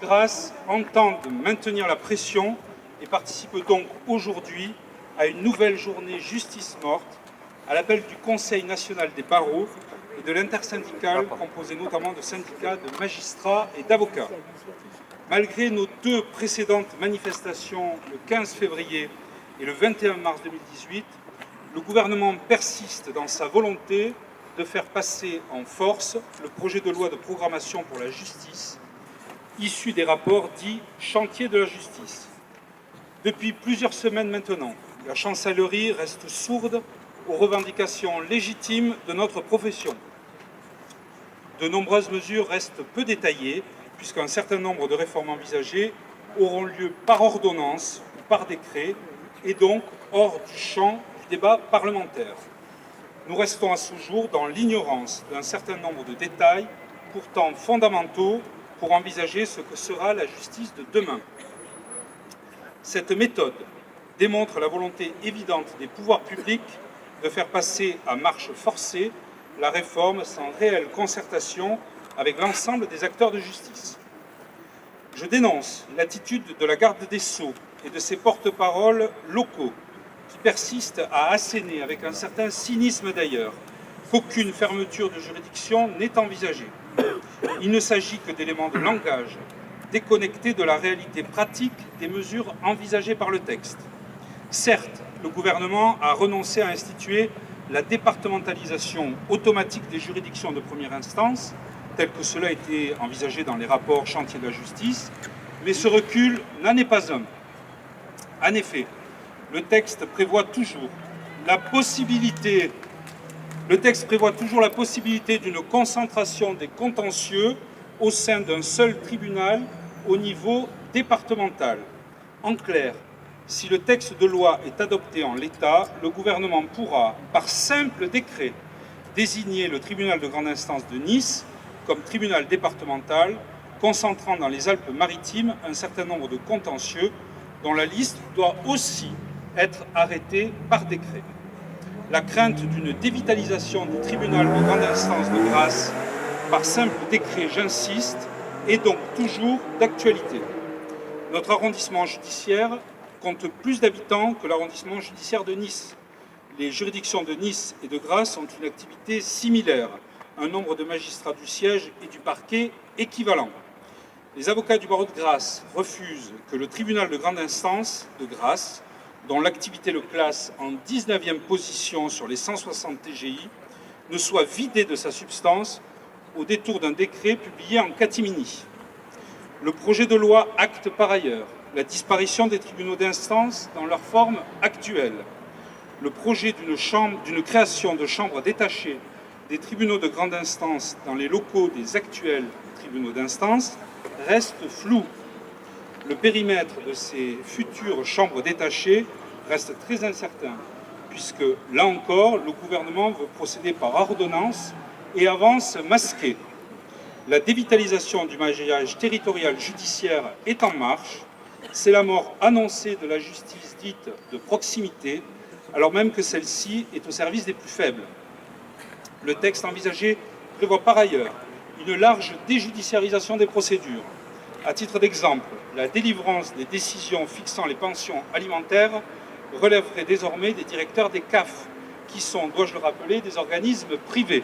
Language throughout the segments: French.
Grasse entendent maintenir la pression et participent donc aujourd'hui à une nouvelle journée justice morte à l'appel du Conseil national des barreaux et de l'intersyndicale composé notamment de syndicats, de magistrats et d'avocats. Malgré nos deux précédentes manifestations le 15 février et le 21 mars 2018, le gouvernement persiste dans sa volonté de faire passer en force le projet de loi de programmation pour la justice, issu des rapports dits « chantier de la justice ». Depuis plusieurs semaines maintenant, la chancellerie reste sourde aux revendications légitimes de notre profession. De nombreuses mesures restent peu détaillées, puisqu'un certain nombre de réformes envisagées auront lieu par ordonnance ou par décret, et donc hors du champ du débat parlementaire. Nous restons à ce jour dans l'ignorance d'un certain nombre de détails, pourtant fondamentaux pour envisager ce que sera la justice de demain. Cette méthode démontre la volonté évidente des pouvoirs publics de faire passer à marche forcée la réforme sans réelle concertation avec l'ensemble des acteurs de justice. Je dénonce l'attitude de la garde des Sceaux et de ses porte-paroles locaux qui persistent à asséner, avec un certain cynisme d'ailleurs, qu'aucune fermeture de juridiction n'est envisagée. Il ne s'agit que d'éléments de langage déconnectés de la réalité pratique des mesures envisagées par le texte. Certes, le gouvernement a renoncé à instituer la départementalisation automatique des juridictions de première instance, tel que cela a été envisagé dans les rapports chantier de la justice, mais ce recul n'en est pas un. En effet, le texte prévoit toujours la possibilité d'une concentration des contentieux au sein d'un seul tribunal au niveau départemental. En clair, si le texte de loi est adopté en l'état, le gouvernement pourra, par simple décret, désigner le tribunal de grande instance de Nice comme tribunal départemental, concentrant dans les Alpes-Maritimes un certain nombre de contentieux dont la liste doit aussi être arrêtée par décret. La crainte d'une dévitalisation du tribunal de grande instance de Grasse par simple décret, j'insiste, est donc toujours d'actualité. Notre arrondissement judiciaire compte plus d'habitants que l'arrondissement judiciaire de Nice. Les juridictions de Nice et de Grasse ont une activité similaire, un nombre de magistrats du siège et du parquet équivalent. Les avocats du barreau de Grasse refusent que le tribunal de grande instance de Grasse, dont l'activité le classe en 19e position sur les 160 TGI, ne soit vidé de sa substance au détour d'un décret publié en catimini. Le projet de loi acte par ailleurs la disparition des tribunaux d'instance dans leur forme actuelle. Le projet d'une création de chambres détachées des tribunaux de grande instance dans les locaux des actuels tribunaux d'instance reste flou. Le périmètre de ces futures chambres détachées reste très incertain, puisque, là encore, le gouvernement veut procéder par ordonnance et avance masquée. La dévitalisation du maillage territorial judiciaire est en marche. C'est la mort annoncée de la justice dite de proximité, alors même que celle-ci est au service des plus faibles. Le texte envisagé prévoit par ailleurs une large déjudiciarisation des procédures. À titre d'exemple, la délivrance des décisions fixant les pensions alimentaires relèverait désormais des directeurs des CAF, qui sont, dois-je le rappeler, des organismes privés.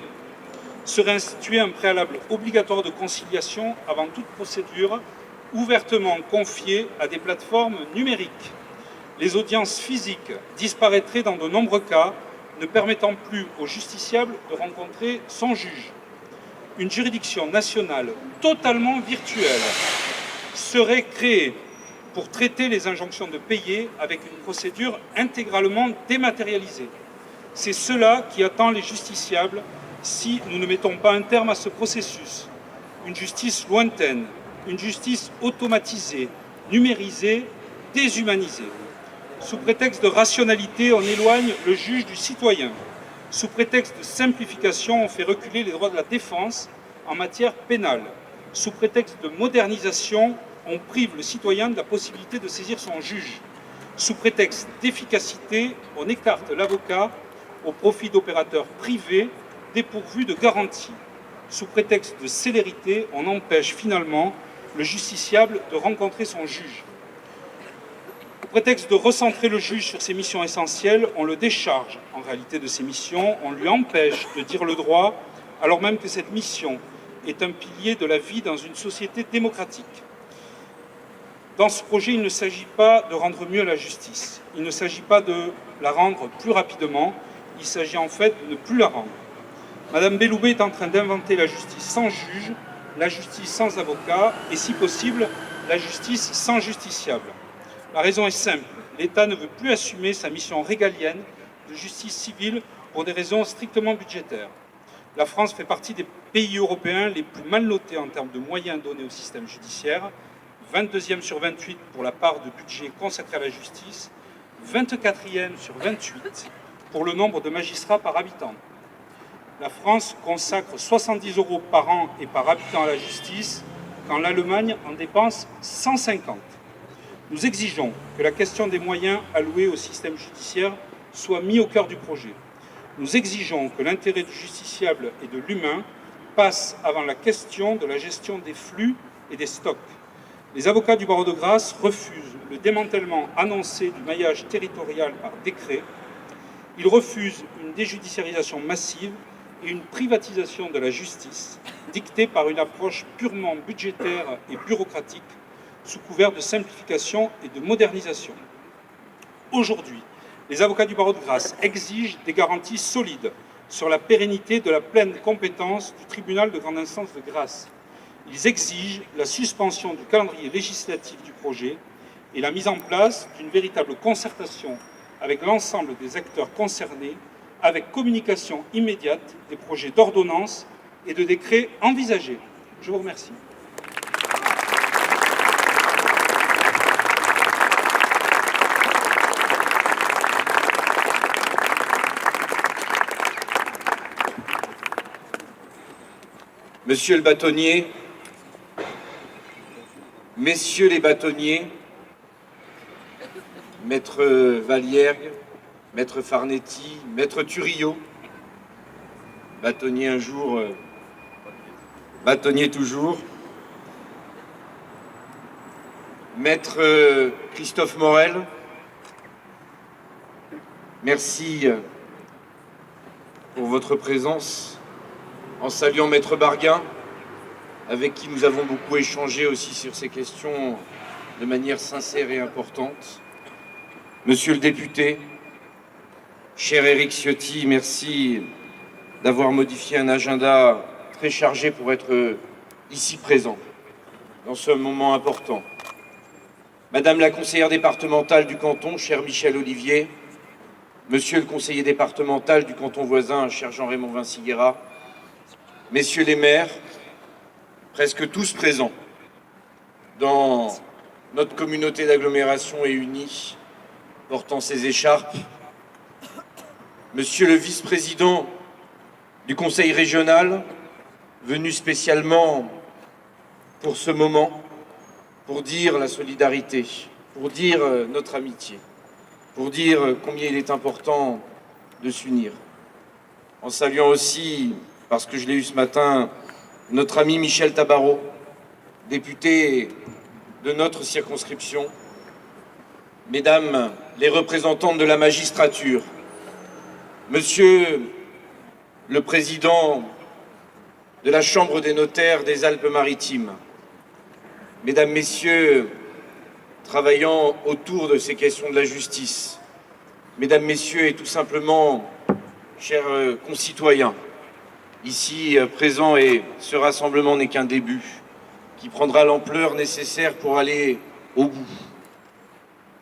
Serait institué un préalable obligatoire de conciliation avant toute procédure, ouvertement confiée à des plateformes numériques. Les audiences physiques disparaîtraient dans de nombreux cas, ne permettant plus au justiciable de rencontrer son juge. Une juridiction nationale totalement virtuelle serait créée pour traiter les injonctions de payer avec une procédure intégralement dématérialisée. C'est cela qui attend les justiciables si nous ne mettons pas un terme à ce processus. Une justice lointaine, une justice automatisée, numérisée, déshumanisée. Sous prétexte de rationalité, on éloigne le juge du citoyen. Sous prétexte de simplification, on fait reculer les droits de la défense en matière pénale. Sous prétexte de modernisation, on prive le citoyen de la possibilité de saisir son juge. Sous prétexte d'efficacité, on écarte l'avocat au profit d'opérateurs privés dépourvus de garanties. Sous prétexte de célérité, on empêche finalement le justiciable de rencontrer son juge. Au prétexte de recentrer le juge sur ses missions essentielles, on le décharge en réalité de ses missions, on lui empêche de dire le droit, alors même que cette mission est un pilier de la vie dans une société démocratique. Dans ce projet, il ne s'agit pas de rendre mieux la justice, il ne s'agit pas de la rendre plus rapidement, il s'agit en fait de ne plus la rendre. Madame Belloubet est en train d'inventer la justice sans juge, la justice sans avocat et, si possible, la justice sans justiciable. La raison est simple, l'État ne veut plus assumer sa mission régalienne de justice civile pour des raisons strictement budgétaires. La France fait partie des pays européens les plus mal notés en termes de moyens donnés au système judiciaire, 22e sur 28 pour la part de budget consacrée à la justice, 24e sur 28 pour le nombre de magistrats par habitant. La France consacre 70 € par an et par habitant à la justice, quand l'Allemagne en dépense 150. Nous exigeons que la question des moyens alloués au système judiciaire soit mise au cœur du projet. Nous exigeons que l'intérêt du justiciable et de l'humain passe avant la question de la gestion des flux et des stocks. Les avocats du barreau de Grasse refusent le démantèlement annoncé du maillage territorial par décret. Ils refusent une déjudiciarisation massive et une privatisation de la justice dictée par une approche purement budgétaire et bureaucratique sous couvert de simplification et de modernisation. Aujourd'hui, les avocats du barreau de Grasse exigent des garanties solides sur la pérennité de la pleine compétence du tribunal de grande instance de Grasse. Ils exigent la suspension du calendrier législatif du projet et la mise en place d'une véritable concertation avec l'ensemble des acteurs concernés, avec communication immédiate des projets d'ordonnance et de décrets envisagés. Je vous remercie. Monsieur le bâtonnier, messieurs les bâtonniers, maître Valiergue, maître Farnetti, maître Turillo, bâtonnier un jour, bâtonnier toujours, maître Christophe Morel, merci pour votre présence. En saluant Maître Barguin, avec qui nous avons beaucoup échangé aussi sur ces questions de manière sincère et importante. Monsieur le député, cher Éric Ciotti, merci d'avoir modifié un agenda très chargé pour être ici présent dans ce moment important. Madame la conseillère départementale du canton, cher Michel Olivier, monsieur le conseiller départemental du canton voisin, cher Jean-Raymond Vinciguera, messieurs les maires, presque tous présents dans notre communauté d'agglomération et unie, portant ces écharpes, monsieur le vice-président du conseil régional, venu spécialement pour ce moment, pour dire la solidarité, pour dire notre amitié, pour dire combien il est important de s'unir. En saluant aussi, parce que je l'ai eu ce matin, notre ami Michel Tabarot, député de notre circonscription, mesdames les représentantes de la magistrature, monsieur le président de la Chambre des notaires des Alpes-Maritimes, mesdames, messieurs, travaillant autour de ces questions de la justice, mesdames, messieurs et tout simplement, chers concitoyens, ici présents, et ce rassemblement n'est qu'un début qui prendra l'ampleur nécessaire pour aller au bout,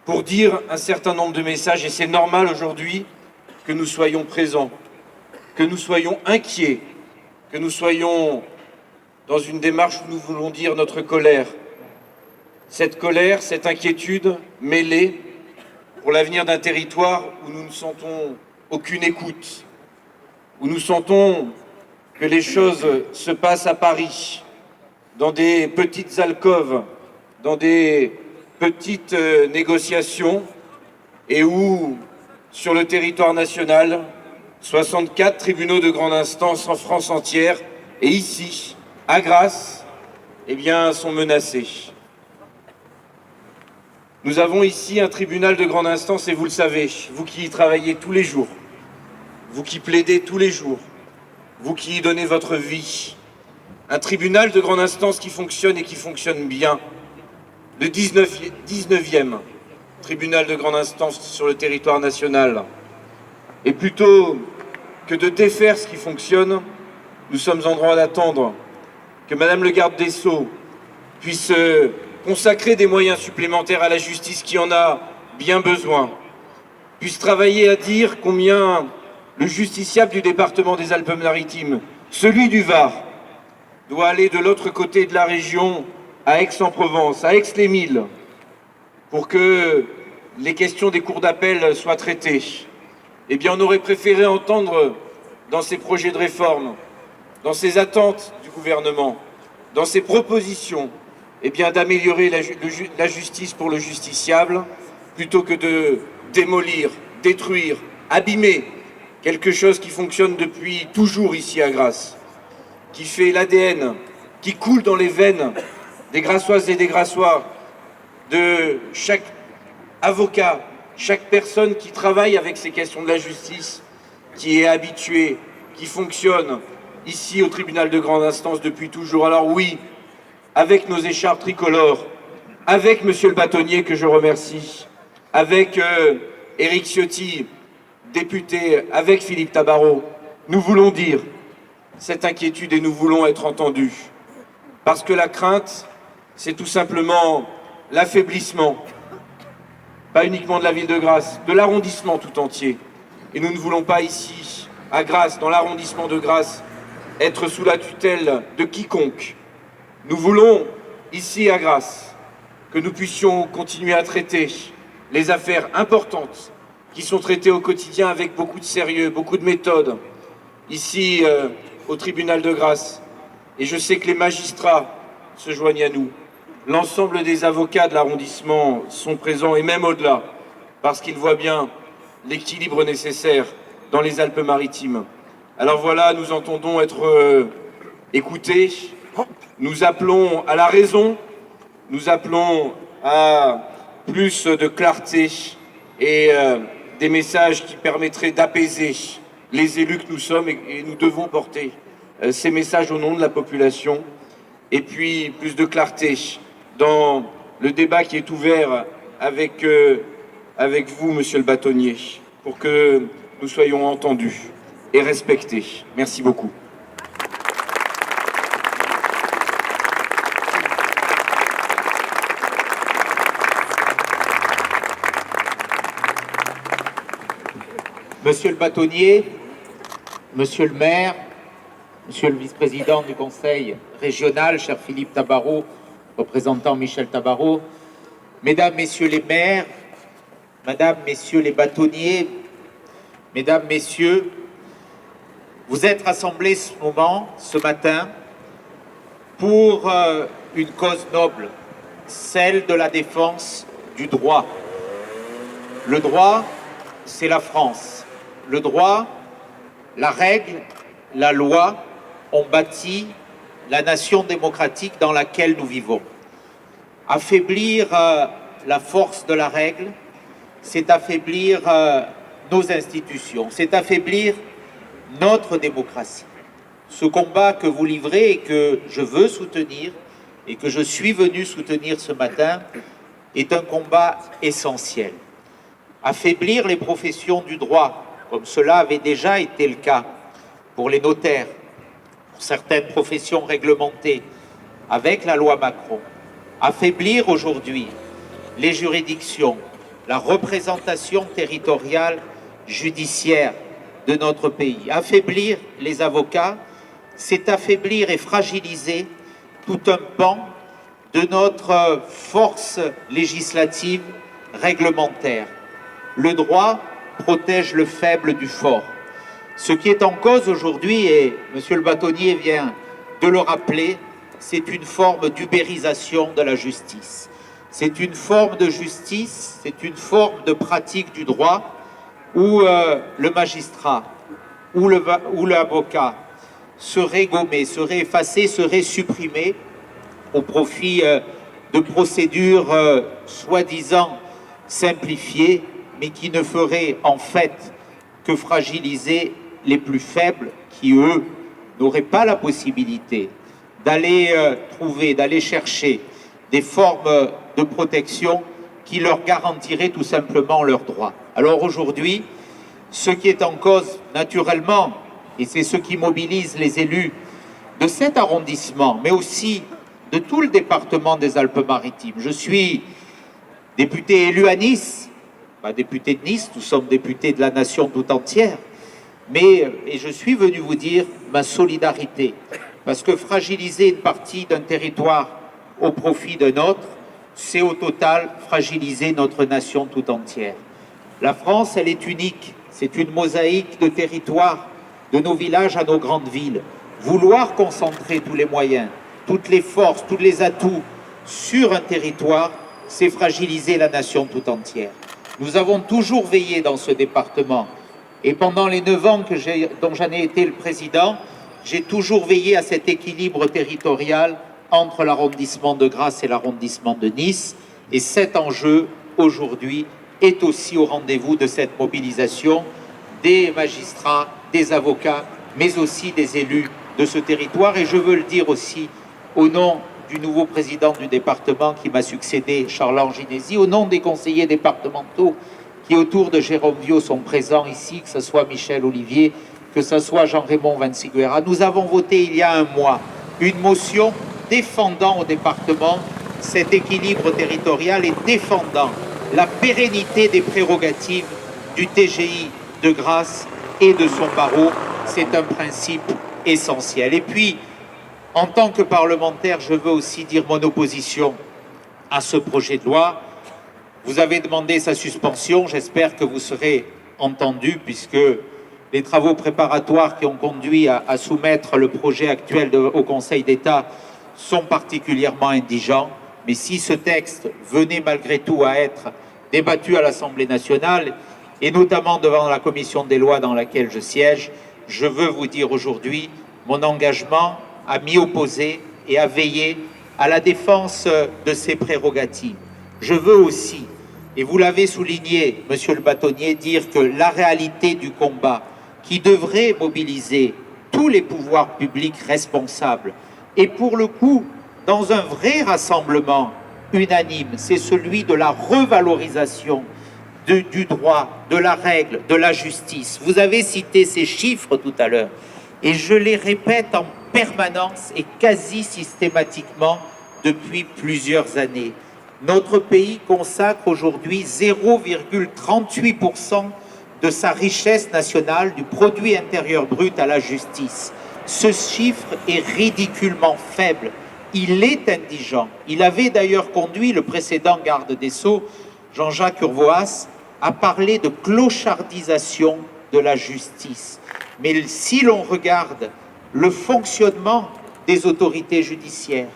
pour dire un certain nombre de messages, et c'est normal aujourd'hui que nous soyons présents, que nous soyons inquiets, que nous soyons dans une démarche où nous voulons dire notre colère, cette inquiétude mêlée pour l'avenir d'un territoire où nous ne sentons aucune écoute, où nous sentons que les choses se passent à Paris, dans des petites alcôves, dans des petites négociations, et où, sur le territoire national, 64 tribunaux de grande instance en France entière, et ici, à Grasse, eh bien, sont menacés. Nous avons ici un tribunal de grande instance et vous le savez, vous qui y travaillez tous les jours, vous qui plaidez tous les jours, vous qui y donnez votre vie, un tribunal de grande instance qui fonctionne et qui fonctionne bien, le 19e tribunal de grande instance sur le territoire national. Et plutôt que de défaire ce qui fonctionne, nous sommes en droit d'attendre que Madame le garde des Sceaux puisse consacrer des moyens supplémentaires à la justice qui en a bien besoin, puisse travailler à dire combien le justiciable du département des Alpes-Maritimes, celui du Var, doit aller de l'autre côté de la région, à Aix-en-Provence, à Aix-les-Milles, pour que les questions des cours d'appel soient traitées. Eh bien, on aurait préféré entendre dans ces projets de réforme, dans ces attentes du gouvernement, dans ces propositions, eh bien, d'améliorer la justice pour le justiciable, plutôt que de démolir, détruire, abîmer quelque chose qui fonctionne depuis toujours ici à Grasse, qui fait l'ADN, qui coule dans les veines des Grassoises et des Grassois, de chaque avocat, chaque personne qui travaille avec ces questions de la justice, qui est habituée, qui fonctionne ici au tribunal de grande instance depuis toujours. Alors oui, avec nos écharpes tricolores, avec Monsieur le bâtonnier que je remercie, avec Éric Ciotti, député, avec Philippe Tabarot, nous voulons dire cette inquiétude et nous voulons être entendus. Parce que la crainte, c'est tout simplement l'affaiblissement, pas uniquement de la ville de Grasse, de l'arrondissement tout entier. Et nous ne voulons pas ici, à Grasse, dans l'arrondissement de Grasse, être sous la tutelle de quiconque. Nous voulons, ici à Grasse, que nous puissions continuer à traiter les affaires importantes qui sont traitées au quotidien avec beaucoup de sérieux, beaucoup de méthode, ici au tribunal de Grasse. Et je sais que les magistrats se joignent à nous. L'ensemble des avocats de l'arrondissement sont présents, et même au-delà, parce qu'ils voient bien l'équilibre nécessaire dans les Alpes-Maritimes. Alors voilà, nous entendons être écoutés, nous appelons à la raison, nous appelons à plus de clarté et des messages qui permettraient d'apaiser les élus que nous sommes, et nous devons porter ces messages au nom de la population, et puis plus de clarté dans le débat qui est ouvert avec vous, Monsieur le bâtonnier, pour que nous soyons entendus et respectés. Merci beaucoup. Monsieur le bâtonnier, Monsieur le maire, Monsieur le vice-président du conseil régional, cher Philippe Tabarot, représentant Michel Tabarot, Mesdames, Messieurs les maires, Madame, Messieurs les bâtonniers, Mesdames, Messieurs, vous êtes rassemblés ce matin, pour une cause noble, celle de la défense du droit. Le droit, c'est la France. Le droit, la règle, la loi ont bâti la nation démocratique dans laquelle nous vivons. Affaiblir la force de la règle, c'est affaiblir nos institutions, c'est affaiblir notre démocratie. Ce combat que vous livrez et que je veux soutenir et que je suis venu soutenir ce matin est un combat essentiel. Affaiblir les professions du droit, comme cela avait déjà été le cas pour les notaires, pour certaines professions réglementées, avec la loi Macron. Affaiblir aujourd'hui les juridictions, la représentation territoriale judiciaire de notre pays. Affaiblir les avocats, c'est affaiblir et fragiliser tout un pan de notre force législative réglementaire. Le droit protège le faible du fort. Ce qui est en cause aujourd'hui, et Monsieur le bâtonnier vient de le rappeler, c'est une forme d'ubérisation de la justice. C'est une forme de justice, c'est une forme de pratique du droit où le magistrat ou l'avocat serait gommé, serait effacé, serait supprimé au profit de procédures soi-disant simplifiées, mais qui ne feraient en fait que fragiliser les plus faibles qui, eux, n'auraient pas la possibilité d'aller d'aller chercher des formes de protection qui leur garantiraient tout simplement leurs droits. Alors aujourd'hui, ce qui est en cause, naturellement, et c'est ce qui mobilise les élus de cet arrondissement, mais aussi de tout le département des Alpes-Maritimes. Je suis député élu à Nice, pas député de Nice, nous sommes députés de la nation tout entière, et je suis venu vous dire ma solidarité, parce que fragiliser une partie d'un territoire au profit d'un autre, c'est au total fragiliser notre nation tout entière. La France, elle est unique, c'est une mosaïque de territoires, de nos villages à nos grandes villes. Vouloir concentrer tous les moyens, toutes les forces, tous les atouts sur un territoire, c'est fragiliser la nation tout entière. Nous avons toujours veillé dans ce département, et pendant les 9 ans dont j'en ai été le président, j'ai toujours veillé à cet équilibre territorial entre l'arrondissement de Grasse et l'arrondissement de Nice. Et cet enjeu, aujourd'hui, est aussi au rendez-vous de cette mobilisation des magistrats, des avocats, mais aussi des élus de ce territoire. Et je veux le dire aussi au nom du nouveau président du département qui m'a succédé, Charles Ginesi, au nom des conseillers départementaux qui, autour de Jérôme Viau, sont présents ici, que ce soit Michel Olivier, que ce soit Jean-Raymond Vinciguerra. Nous avons voté il y a un mois une motion défendant au département cet équilibre territorial et défendant la pérennité des prérogatives du TGI de Grasse et de son barreau. C'est un principe essentiel. Et puis, en tant que parlementaire, je veux aussi dire mon opposition à ce projet de loi. Vous avez demandé sa suspension, j'espère que vous serez entendu, puisque les travaux préparatoires qui ont conduit à soumettre le projet actuel au Conseil d'État sont particulièrement indigents. Mais si ce texte venait malgré tout à être débattu à l'Assemblée nationale, et notamment devant la commission des lois dans laquelle je siège, je veux vous dire aujourd'hui mon engagement à m'y opposer et à veiller à la défense de ses prérogatives. Je veux aussi, et vous l'avez souligné, Monsieur le Bâtonnier, dire que la réalité du combat qui devrait mobiliser tous les pouvoirs publics responsables, et pour le coup, dans un vrai rassemblement unanime, c'est celui de la revalorisation du droit, de la règle, de la justice. Vous avez cité ces chiffres tout à l'heure, et je les répète en permanence et quasi systématiquement depuis plusieurs années. Notre pays consacre aujourd'hui 0,38% de sa richesse nationale, du produit intérieur brut à la justice. Ce chiffre est ridiculement faible. Il est indigent. Il avait d'ailleurs conduit le précédent garde des Sceaux, Jean-Jacques Urvoas, à parler de clochardisation de la justice. Mais si l'on regarde le fonctionnement des autorités judiciaires,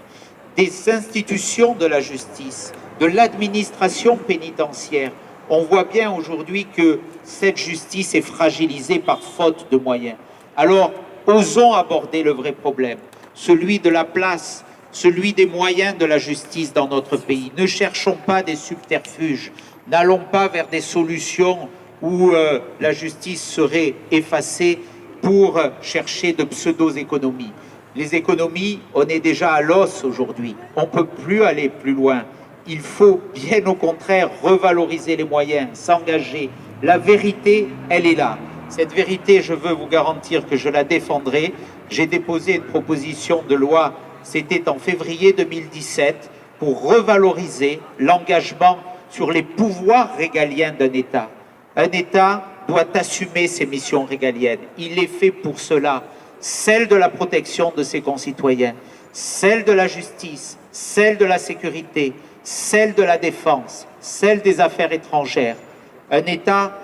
des institutions de la justice, de l'administration pénitentiaire, on voit bien aujourd'hui que cette justice est fragilisée par faute de moyens. Alors, osons aborder le vrai problème, celui de la place, celui des moyens de la justice dans notre pays. Ne cherchons pas des subterfuges, n'allons pas vers des solutions où la justice serait effacée pour chercher de pseudo-économies. Les économies, on est déjà à l'os aujourd'hui. On ne peut plus aller plus loin. Il faut bien au contraire revaloriser les moyens, s'engager. La vérité, elle est là. Cette vérité, je veux vous garantir que je la défendrai. J'ai déposé une proposition de loi, c'était en février 2017, pour revaloriser l'engagement sur les pouvoirs régaliens d'un État. Un État doit assumer ses missions régaliennes. Il est fait pour cela. Celle de la protection de ses concitoyens, celle de la justice, celle de la sécurité, celle de la défense, celle des affaires étrangères. Un État,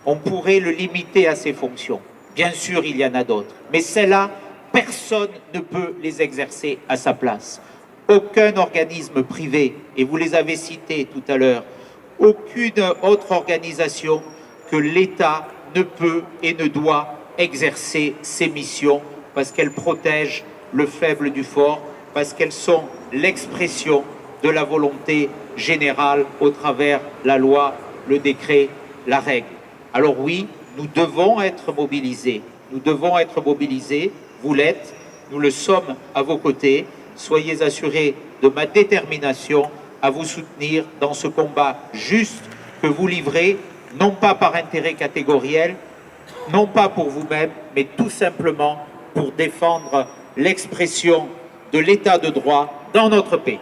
on pourrait le limiter à ses fonctions. Bien sûr, il y en a d'autres. Mais celles-là, personne ne peut les exercer à sa place. Aucun organisme privé, et vous les avez cités tout à l'heure, aucune autre organisation que l'État ne peut et ne doit exercer ses missions parce qu'elle protège le faible du fort, parce qu'elles sont l'expression de la volonté générale au travers la loi, le décret, la règle. Alors oui, nous devons être mobilisés. Nous devons être mobilisés. Vous l'êtes. Nous le sommes à vos côtés. Soyez assurés de ma détermination à vous soutenir dans ce combat juste que vous livrez, non pas par intérêt catégoriel, non pas pour vous-même, mais tout simplement pour défendre l'expression de l'état de droit dans notre pays.